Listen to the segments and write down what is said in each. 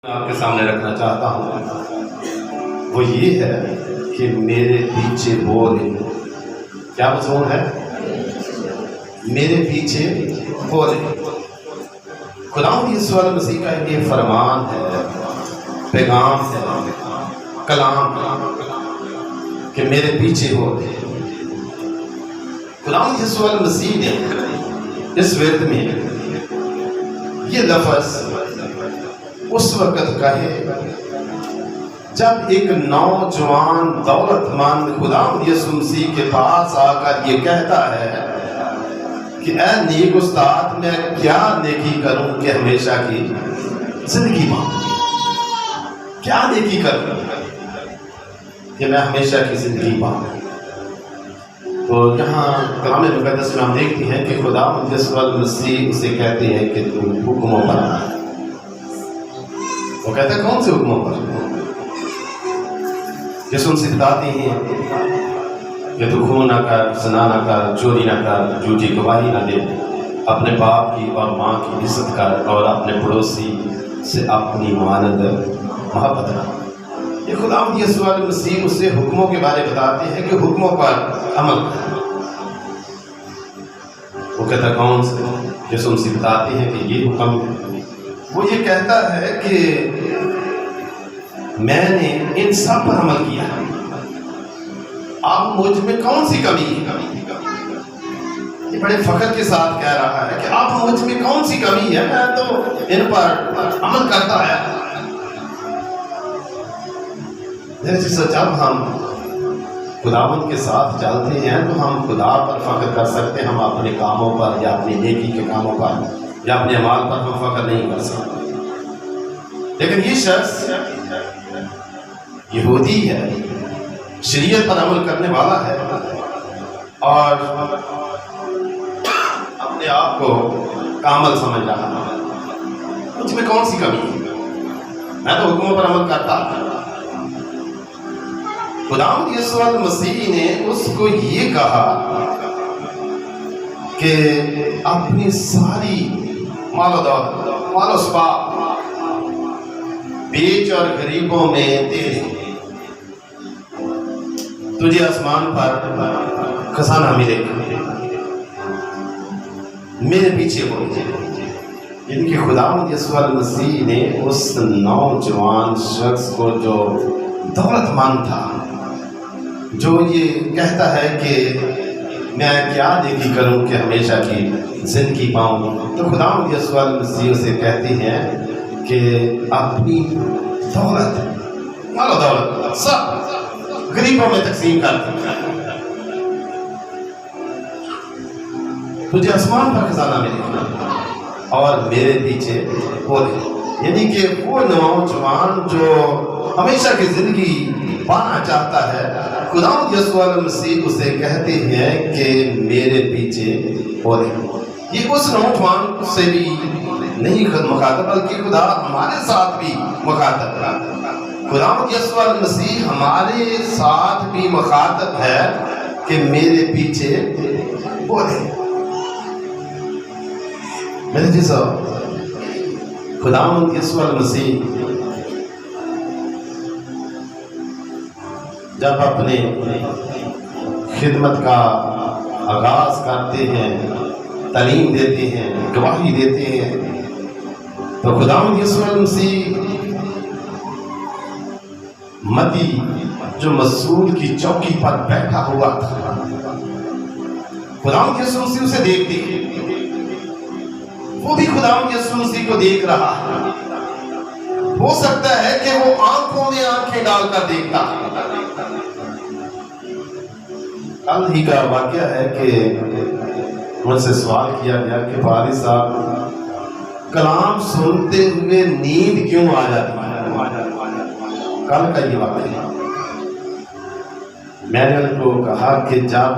آپ کے سامنے رکھنا چاہتا ہوں وہ یہ ہے کہ میرے پیچھے بولے. کیا مضمون ہے؟ میرے پیچھے بولے. خداوند یسوع مسیح کا یہ فرمان ہے، پیغام ہے، کلام ہے کہ میرے پیچھے بولے. خداوند یسوع مسیح نے اس ورد میں یہ لفظ اس وقت کہے جب ایک نوجوان دولت مند خداوند یسوع مسیح کے پاس آ کر یہ کہتا ہے کہ اے نیک استاد، میں کیا نیکی کروں کہ ہمیشہ کی زندگی پاؤں؟ کیا نیکی کروں کہ میں ہمیشہ کی زندگی پاؤں؟ تو یہاں کلام مقدس میں ہم دیکھتے ہیں کہ خداوند یسوع مسیح اسے کہتے ہیں کہ تم حکموں پر آ. وہ کہتا ہے کون سے حکموں پر؟ یسوع سے بتاتے ہیں کہ تو خون نہ کر، زنا نہ کر، چوری نہ کر، جھوٹی گواہی نہ دے، اپنے باپ کی اور ماں کی عزت کر، اور اپنے پڑوسی سے اپنی مانند محبت رکھ. یہ خداوند یسوع مسیح اسے حکموں کے بارے بتاتے ہیں کہ حکموں پر عمل کر. وہ کہتا کون سے؟ یسوع سے بتاتے ہیں کہ یہ حکم، وہ یہ کہتا ہے کہ میں نے ان سب پر عمل کیا. اب مجھ میں کون سی کمی ہے؟ یہ بڑے فخر کے ساتھ کہہ رہا ہے کہ اب مجھ میں کون سی کمی ہے، میں تو ان پر عمل کرتا ہے. جب ہم خداوند کے ساتھ چلتے ہیں تو ہم خدا پر فخر کر سکتے ہیں، ہم اپنے کاموں پر یا اپنی نیکی کے کاموں پر یا اپنے اعمال پر ہم فخر نہیں کر سکتے. لیکن یہ شخص یہودی ہے، شریعت پر عمل کرنے والا ہے، اور اپنے آپ کو کامل سمجھ رہا ہے. مجھ میں کون سی کمی ہے؟ میں تو حکموں پر عمل کرتا ہوں. خداوند یسوع مسیح نے اس کو یہ کہا کہ اپنی ساری مال و دولت، مال و اسباب بیچ اور غریبوں میں دے دے، تجھے آسمان پر خزانہ ملے گا، میرے پیچھے ہو. یعنی کہ خداوند یسوع مسیح نے اس نوجوان شخص کو جو دولت مند تھا، جو یہ کہتا ہے کہ میں کیا نیکی کروں کہ ہمیشہ کی زندگی پاؤں، تو خداوند یسوع مسیح اسے کہتے ہیں کہ اپنی دولت، مال و دولت سب غریبوں میں تقسیم کر دے، تجھے آسمان پر خزانہ ملے گا اور میرے پیچھے بولے. یعنی کہ وہ نوجوان جو ہمیشہ کی زندگی پانا چاہتا ہے، خداوند یسوع مسیح اسے کہتے ہیں کہ میرے پیچھے بولے. یہ اس نوجوان سے بھی نہیں مخاطب، بلکہ خدا ہمارے ساتھ بھی مخاطب ہے. خداوند یسوع مسیح ہمارے ساتھ بھی مخاطب ہے کہ میرے پیچھے بولے. میرے جیسا خداوند یسوع مسیح جب اپنے خدمت کا آغاز کرتے ہیں، تعلیم دیتے ہیں، گواہی دیتے ہیں، تو خداوند یسوع مسیح متی جو مسئول کی چوکی پر بیٹھا ہوا تھا، خداوند یسوع مسیح اسے دیکھتے ہیں، وہ بھی خداوند یسوع مسیح کو دیکھ رہا ہے. ہو سکتا ہے کہ وہ آنکھوں میں آنکھیں ڈال کر دیکھتا ہے. کل ہی کا واقعہ ہے کہ مجھ سے سوال کیا گیا کہ بھاری صاحب کلام سنتے ہوئے نیند کیوں آ جاتی ہے؟ کل کا یہ واقعہ میں نے ان کو کہا کہ جب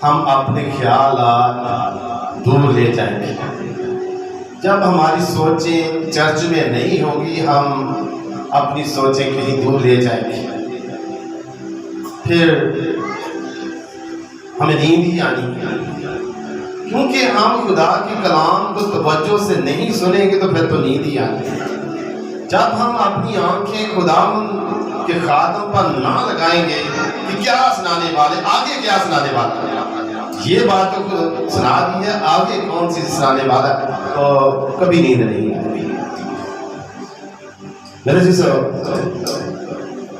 ہم اپنے خیالات دور لے جائیں گے، جب ہماری سوچیں چرچ میں نہیں ہوگی، ہم اپنی سوچیں کہیں دور لے جائیں گے، پھر ہمیں نیند ہی آنی ہے. کیونکہ ہم خدا کے کلام کو توجہ سے نہیں سنیں گے تو پھر تو نیند ہی آتی ہے۔ جب ہم اپنی آنکھیں خدا کے خادم پر نہ لگائیں گے کہ کیا سنانے والے، آگے کیا سنانے والے، یہ بات تو سنا دی ہے، آگے کون سی سنانے والا، تو کبھی نیند نہیں آتی۔ میرے جیسا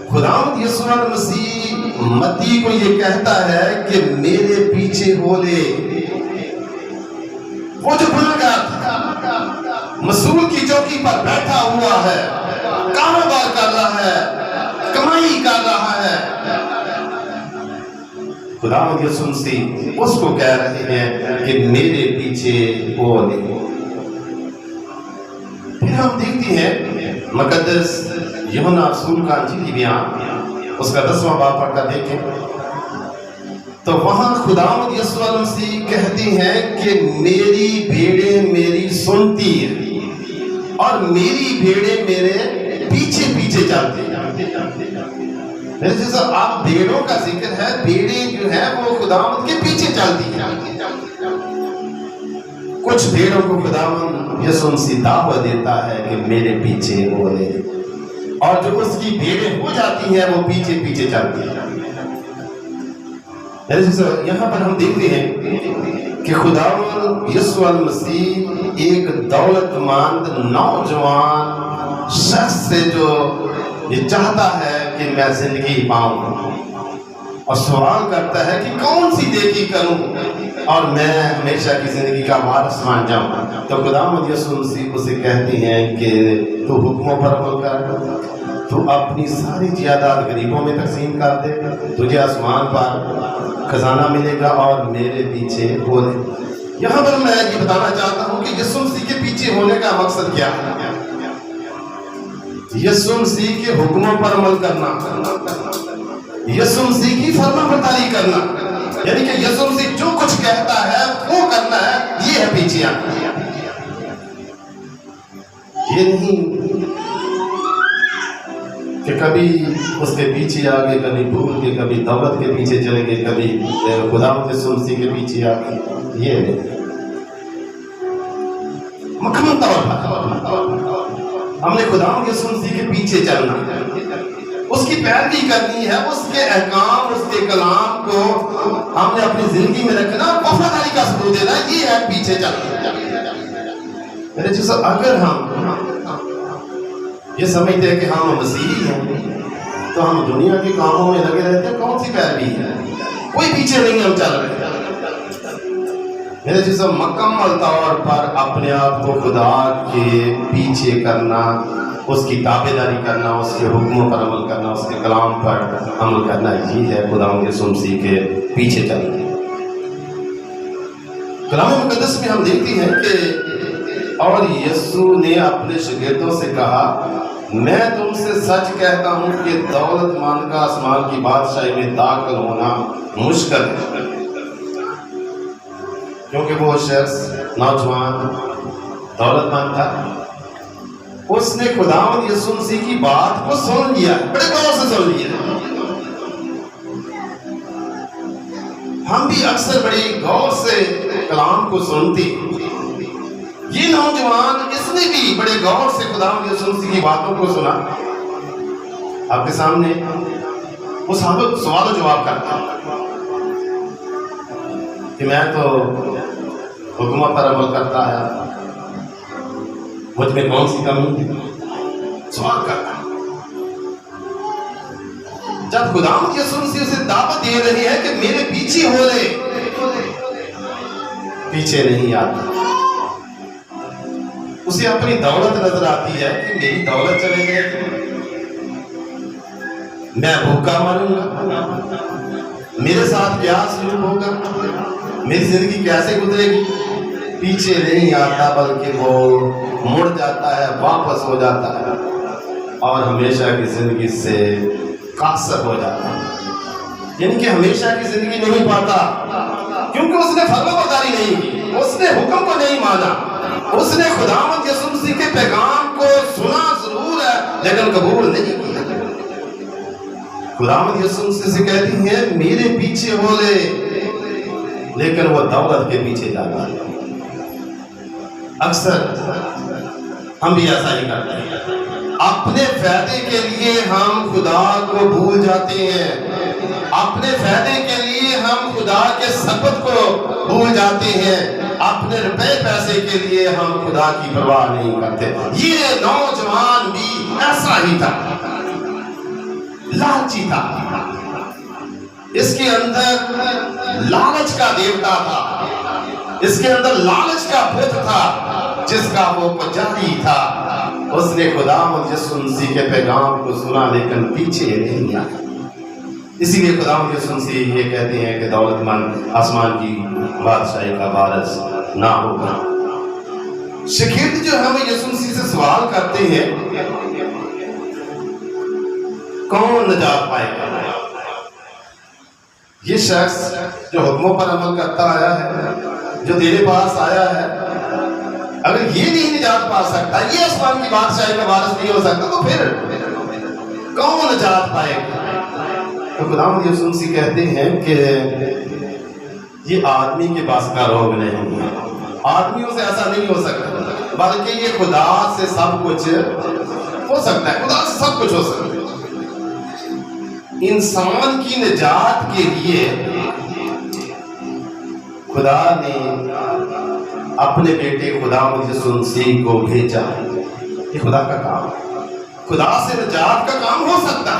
خداوند یسوع مسیح متی کو یہ کہتا ہے کہ میرے پیچھے ہو لے۔ وہ جو گنہگار تھا، مسئول کی چوکی پر بیٹھا ہوا ہے، کاروبار کر رہا ہے، کمائی کر رہا ہے، خداوند یسوع مسیح اس کو کہہ رہے ہیں کہ میرے پیچھے ہو لے۔ پھر ہم دیکھتے ہیں مقدس یوحنا رسول کا انجیلی بیان، اس کا 10واں باب پڑھ کر دیکھیں تو وہاں خداوند یسوع مسیح کہتے ہیں کہ میری بھیڑیں میری سنتی ہیں اور میری بھیڑیں میرے پیچھے پیچھے چلتی ہیں۔ میرے جیسا آپ بھیڑوں کا ذکر ہے، بھیڑیں جو ہیں وہ خداوند کے پیچھے چلتی ہیں۔ کچھ بھیڑوں کو خداوند یسوع مسیح دعوت دیتا ہے کہ میرے پیچھے ہو لے، اور جو اس کی بھیڑیں ہو جاتی ہیں وہ پیچھے پیچھے چلتی ہیں۔ یہاں پر ہم دیکھتے ہیں کہ خداوند یسوع مسیح ایک دولت مند نوجوان شخص سے جو یہ چاہتا ہے کہ میں زندگی پاؤں، اور سوال کرتا ہے کہ کون سی نیکی کروں اور میں ہمیشہ کی زندگی کا وارث بن جاؤں، تو خداوند یسوع مسیح اسے کہتے ہیں کہ تو حکموں پر عمل کر، تو اپنی ساری جائیداد غریبوں میں تقسیم کر دے، تجھے آسمان پر خزانہ ملے گا، اور میرے پیچھے ہو لے۔ یہاں پر میں یہ بتانا چاہتا ہوں کہ یسوع مسیح کے پیچھے ہونے کا مقصد کیا ہے؟ یسوع مسیح کے حکموں پر عمل کرنا، یسوع مسیح کی فرما برداری کرنا، یعنی کہ یسوع مسیح جو کچھ کہتا ہے وہ کرنا ہے، یہ ہے پیچھے آنا۔ یہ نہیں کہ کبھی اس کے پیچھے آگے، کبھی بھول کے، کبھی دولت کے پیچھے چلیں گے، کبھی خداوند یسوع مسیح کے پیچھے آگے، یہ نہیں۔ مکمل طور پر ہم نے خداوند یسوع مسیح کے پیچھے چلنا، اس کی پیروی کرنی ہے، اس کے احکام، اس کے کلام کو ہم نے اپنی زندگی میں رکھنا، وفاداری کا ثبوت دینا، یہ ہے پیچھے چلنا۔ میرے جیسا اگر ہم یہ سمجھتے ہیں کہ ہم مسیحی ہیں تو ہم دنیا کے کاموں میں لگے رہتے ہیں، کون سی پیروی ہے؟ کوئی پیچھے نہیں ہم چل رہے ہیں۔ میرے جیسا مکمل طور پر اپنے آپ کو خدا کے پیچھے کرنا، اس کی تابعداری کرنا، اس کے حکموں پر عمل کرنا، اس کے کلام پر عمل کرنا، یہ ہے خداوند یسوع مسیح کے پیچھے چلنا۔ کلام مقدس میں ہم دیکھتے ہیں کہ اور یسوع نے اپنے شاگردوں سے کہا، میں تم سے سچ کہتا ہوں کہ دولت مند کا آسمان کی بادشاہی میں داخل ہونا مشکل ہے۔ کیونکہ وہ شخص نوجوان دولت مند تھا، اس نے خداوند یسوع مسیح کی بات کو سن لیا، بڑے غور سے سن لیا۔ ہم بھی اکثر بڑے غور سے کلام کو سنتے، یہ نوجوان اس نے بھی بڑے غور سے خداوند یسوع مسیح کی باتوں کو سنا۔ آپ کے سامنے وہ سوال و جواب کرتا کہ میں تو حکموں پر عمل کرتا ہے، مجھ میں کون سی کمی ہے؟ سوال کرتا۔ جب خداوند یسوع مسیح اسے دعوت دے رہی ہے کہ میرے پیچھے ہو لے، پیچھے نہیں آتا۔ اسے اپنی دولت نظر آتی ہے کہ میری دولت چلے گئے، میں بھوکا مروں گا، میرے ساتھ کیا سلوک ہوگا، میری زندگی کیسے گزرے گی۔ پیچھے نہیں آتا بلکہ وہ مڑ جاتا ہے، واپس ہو جاتا ہے، اور ہمیشہ کی زندگی سے قاصر ہو جاتا ہے، یعنی کہ ہمیشہ کی زندگی نہیں پاتا، کیونکہ اس نے فرمانبرداری نہیں کی، اس نے حکم کو نہیں مانا، اس نے خداوند یسوع مسیح کے پیغام کو سنا ضرور ہے لیکن قبول نہیں کیا۔ خداوند یسوع مسیح سے کہتی ہیں میرے پیچھے ہو لے، لیکن وہ دولت کے پیچھے جاتا ہے۔ اکثر ہم بھی ایسا ہی کرتے ہیں، اپنے فائدے کے لیے ہم خدا کو بھول جاتے ہیں، اپنے فائدے کے لیے ہم خدا کے ثبت کو بھول جاتے ہیں، اپنے روپے پیسے کے لیے ہم خدا کی پرواہ نہیں کرتے۔ یہ نوجوان بھی ایسا ہی تھا، لالچی تھا، اس کے اندر لالچ کا دیوتا تھا، اس کے اندر لالچ کا بت تھا جس کا وہ پجاری تھا۔ اس نے خدا یسوع مسیح کے پیغام کو سنا لیکن پیچھے نہیں آیا۔ اسی لیے خدا یسوع مسیح یہ کہتے ہیں کہ دولت مند آسمان کی بادشاہی کا وارث نہ ہوگا۔ شاگرد جو ہمیں یسوع مسیح سے سوال کرتے ہیں کون نجات پائے گا؟ یہ شخص جو حکموں پر عمل کرتا آیا ہے، جو تیرے پاس آیا ہے، اگر یہ نہیں نجات پا سکتا، یہ آسمان کی بادشاہی کا وارث نہیں ہو سکتا، تو پھر کون نجات پائے گا؟ تو خداوند یسوع مسیح کہتے ہیں کہ یہ آدمی کے پاس کا روگ نہیں ہے، آدمیوں سے ایسا نہیں ہو سکتا، بلکہ یہ خدا سے سب کچھ ہو سکتا ہے، خدا سے سب کچھ ہو سکتا ہے۔ انسان کی نجات کے لیے خدا نے اپنے بیٹے خداوند یسوع مسیح کو بھیجا۔ یہ خدا کا کام ہے، خدا سے نجات کا کام ہو سکتا ہے۔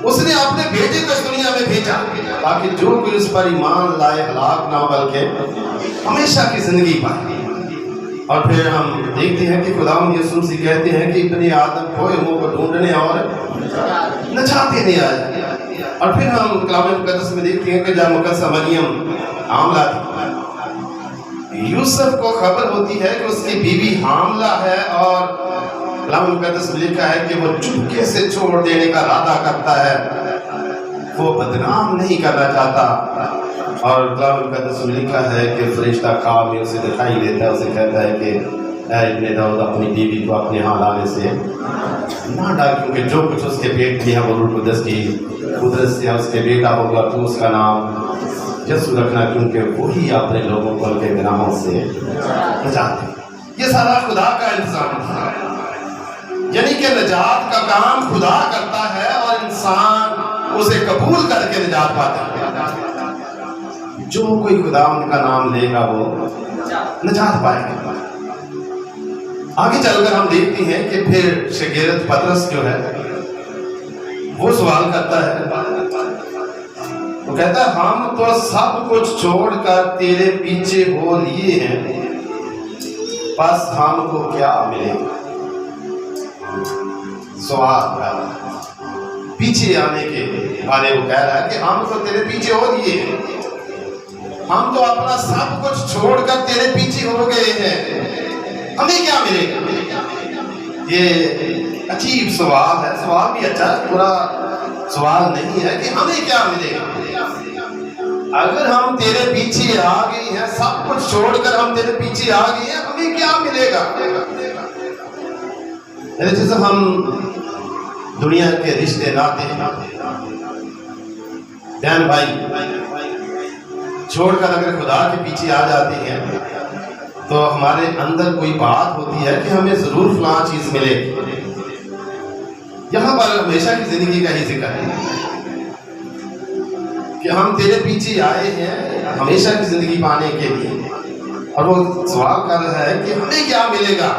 اس نے اپنے بیٹے کو اس دنیا میں بھیجا تاکہ جو کوئی اس پر ایمان لائے ہلاک نہ بلکہ ہمیشہ کی زندگی پائے۔ اور پھر ہم دیکھتے ہیں کہ خداوند یسوع مسیح کہتے ہیں کہ ابن آدم کھوئے منہ کو ڈھونڈنے اور نجات دینے آئے۔ اور پھر ہم کلام مقدس میں دیکھتے ہیں کہ جب مقدسہ مریم حاملہ تھی، یوسف کو خبر ہوتی ہے کہ اس کی بیوی حاملہ ہے، اور کلام مقدس میں لکھا ہے کہ وہ چپکے سے چھوڑ دینے کا ارادہ کرتا ہے، وہ بدنام نہیں کرنا چاہتا۔ اور کلام مقدس میں لکھا ہے کہ فرشتہ خواب میں اسے دکھائی دیتا ہے، اسے کہتا ہے کہ اے ابن داؤد اپنی بیوی کو اپنے ہاں لانے سے نہ ڈال، کیونکہ جو کچھ اس کے پیٹ میں ہے وہ روح القدس کی قدرت سے اس کے بیٹا ہوگا، تو اس کا نام یسوع رکھنا، کیونکہ وہی اپنے لوگوں کو ان کے گناہوں سے نجات دے۔ یہ سارا خدا کا انتظام ہے، یعنی کہ نجات کا کام خدا کرتا ہے اور انسان اسے قبول کر کے نجات پاتا ہے۔ جو کوئی خداوند کا نام لے گا وہ نجات پائے گا۔ آگے چل کر ہم دیکھتے ہیں کہ پھر شاگرد پطرس جو ہے وہ سوال کرتا ہے، وہ کہتا ہے ہم تو سب کچھ چھوڑ کر تیرے پیچھے ہو لیے ہیں، بس ہم کو کیا ملے گا؟ سوال کر پیچھے آنے کے بارے وہ کہہ رہا ہے کہ ہم تو تیرے پیچھے ہو لیے ہیں، ہم تو اپنا سب کچھ چھوڑ کر تیرے پیچھے ہو گئے ہیں، ہمیں کیا ملے گا؟ یہ عجیب سوال ہے، سوال بھی اچھا ہے، پورا سوال نہیں ہے کہ ہمیں کیا ملے گا۔ اگر ہم تیرے پیچھے آ گئے ہیں، سب کچھ چھوڑ کر ہم تیرے پیچھے آ گئے ہیں، ہمیں کیا ملے گا؟ جیسے ہم دنیا کے رشتے ناتے بہن بھائی چھوڑ کر اگر خدا کے پیچھے آ جاتے ہیں تو ہمارے اندر کوئی بات ہوتی ہے کہ ہمیں ضرور فلاں چیز ملے گی۔ یہاں پر ہمیشہ کی زندگی کا ہی ذکر ہے کہ ہم تیرے پیچھے آئے ہیں ہمیشہ کی زندگی پانے کے لیے، اور وہ سوال کر رہا ہے کہ ہمیں کیا ملے گا؟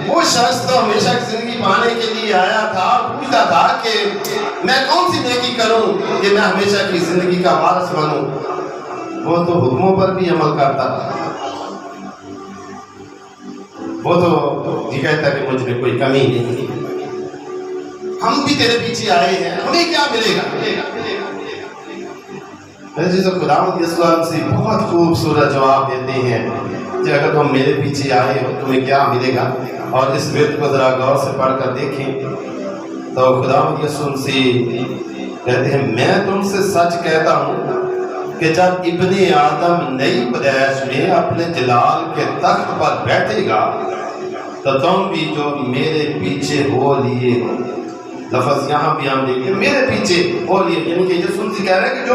وہ شخص تو ہمیشہ کی زندگی پانے کے لیے آیا تھا، پوچھتا تھا کہ میں کون سی نیکی کروں کہ میں ہمیشہ کی زندگی کا وارث بنوں۔ وہ تو حکموں پر بھی عمل کرتا تھا، وہ تو یہ کہتا کہ مجھ میں کوئی کمی نہیں، ہم بھی تیرے پیچھے آئے ہیں، ہمیں کیا ملے گا؟ جیسے خداوند یسوع مسیح بہت خوبصورت جواب دیتے ہیں کہ اگر تم میرے پیچھے آئے ہو تمہیں کیا ملے گا۔ اور اس بیت کو ذرا غور سے پڑھ کر دیکھیں تو خداوند یسوع مسیح کہتے ہیں میں تم سے سچ کہتا ہوں کہ جب ابن آدم نئی پیدائش میں اپنے جلال کے تخت پر بیٹھے گا تو تم بھی جو میرے پیچھے ہو لیے ہو، لفظ یہاں بھی ہم دیکھیں میرے پیچھے ہو لیے، یعنی کہ یسوع مسیح کہہ رہے ہیں کہ جو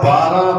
12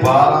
12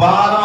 12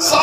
100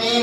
3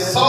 100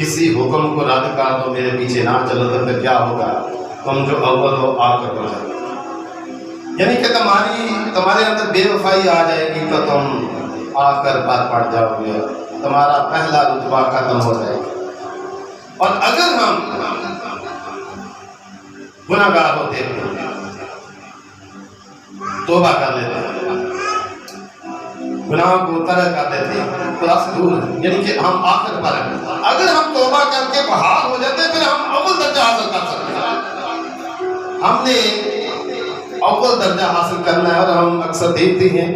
کسی حکم کو رد کر دو، میرے پیچھے نہ چلو، تو پھر کیا ہوگا؟ تم جو اول ہو آخر ہو جاؤ. یعنی کہ تمہارے اندر بے وفائی آ جائے گی تو تم آخر پر پڑ جاؤ گے، تمہارا پہلا رتبہ ختم ہو جائے گا. اور اگر ہم گناہ گار ہوتے ہیں، توبہ کر لیتے ہیں، گناہ کو ترک کر دیتے ہیں، خدا سے دور ہیں، یعنی کہ ہم آخر پر ہیں، اگر ہم توبہ کر کے بحال ہو جاتے ہیں، پھر ہم اول درجہ حاصل کر سکتے ہیں. ہم نے اول درجہ حاصل کرنا ہے، اور ہم اکثر دیکھتے ہیں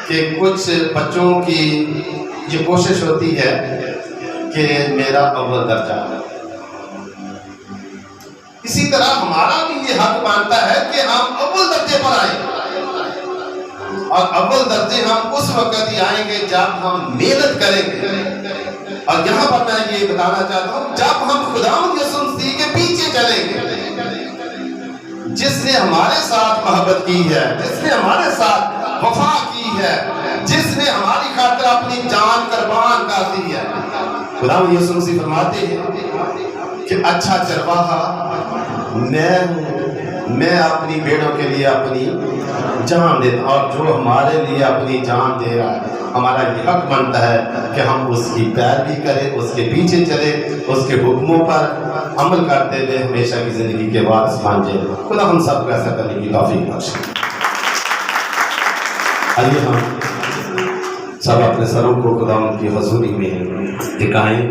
کہ کچھ بچوں کی یہ کوشش ہوتی ہے کہ میرا اول درجہ ہے. اسی طرح ہمارا بھی یہ حق مانتا ہے کہ ہم اول درجے پر آئیں، اور اول درجے ہم اس وقت ہی آئیں گے جب ہم محنت کریں گے. اور یہاں پر میں یہ بتانا چاہتا ہوں، جب ہم خداوند یسوع مسیح کے پیچھے چلیں گے، جس نے ہمارے ساتھ محبت کی ہے، جس نے ہمارے ساتھ وفا کی ہے، جس نے ہماری خاطر اپنی جان قربان کر دی ہے. خداوند یسوع مسیح فرماتے ہیں کہ اچھا چرواہا میں ہوں، میں اپنی بھیڑوں کے لیے اپنی جان دیتا ہوں. اور جو ہمارے لیے اپنی جان دے رہا ہے، ہمارا یہ حق بنتا ہے کہ ہم اس کی پیروی کریں، اس کے پیچھے چلیں، اس کے حکموں پر عمل کرتے ہوئے ہمیشہ کی زندگی کے وارث بن جائیں. خدا ہم سب کو ایسا کرنے کی توفیق بخشے. آئیے ہم سب اپنے سروں کو خدا ان کی حضوری میں جھکائیں.